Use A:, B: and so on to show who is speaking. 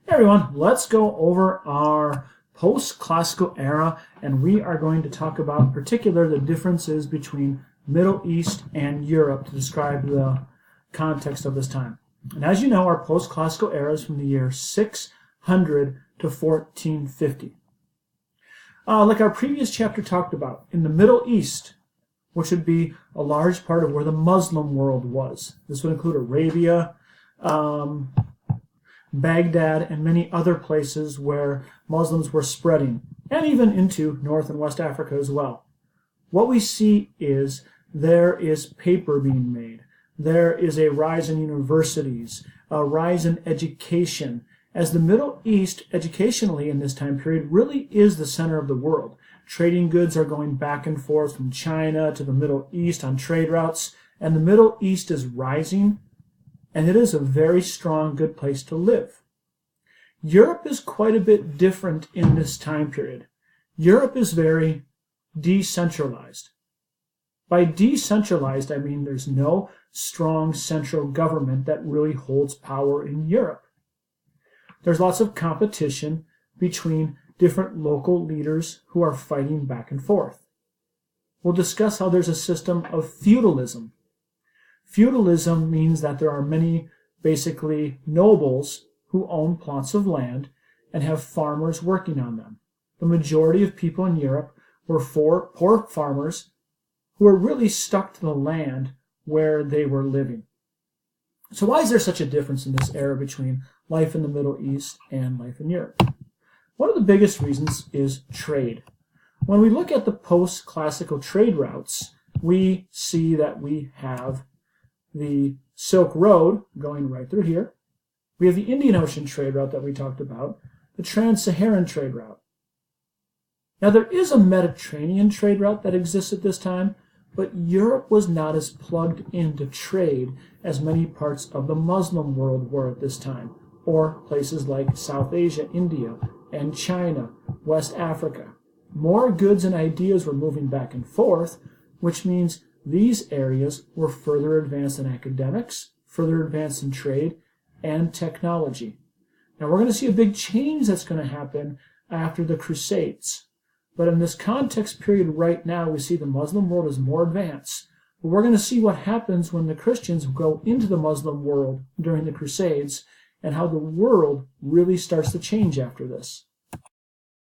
A: Hey everyone, let's go over our post-classical era, and we are going to talk about in particular the differences between Middle East and Europe to describe the context of this time. And as you know, our post-classical era is from the year 600 to 1450. Like our previous chapter talked about, in the Middle East, which would be a large part of where the Muslim world was. This would include Arabia, Baghdad, and many other places where Muslims were spreading, and even into North and West Africa as well. What we see is there is paper being made. There is a rise in universities, a rise in education, as the Middle East, educationally in this time period, really is the center of the world. Trading goods are going back and forth from China to the Middle East on trade routes, and the Middle East is rising, and it is a very strong, good place to live. Europe is quite a bit different in this time period. Europe is very decentralized. By decentralized, I mean there's no strong central government that really holds power in Europe. There's lots of competition between different local leaders who are fighting back and forth. We'll discuss how there's a system of feudalism. Feudalism means that there are many, basically, nobles who own plots of land and have farmers working on them. The majority of people in Europe were poor farmers who were really stuck to the land where they were living. So why is there such a difference in this era between life in the Middle East and life in Europe? One of the biggest reasons is trade. When we look at the post-classical trade routes, we see that we have the Silk Road going right through here. We have the Indian Ocean trade route that we talked about, the Trans-Saharan trade route. Now there is a Mediterranean trade route that exists at this time, but Europe was not as plugged into trade as many parts of the Muslim world were at this time, or places like South Asia, India, and China, West Africa. More goods and ideas were moving back and forth, which means these areas were further advanced in academics, further advanced in trade, and technology. Now we're going to see a big change that's going to happen after the Crusades. But in this context period right now, we see the Muslim world is more advanced. But we're going to see what happens when the Christians go into the Muslim world during the Crusades and how the world really starts to change after this.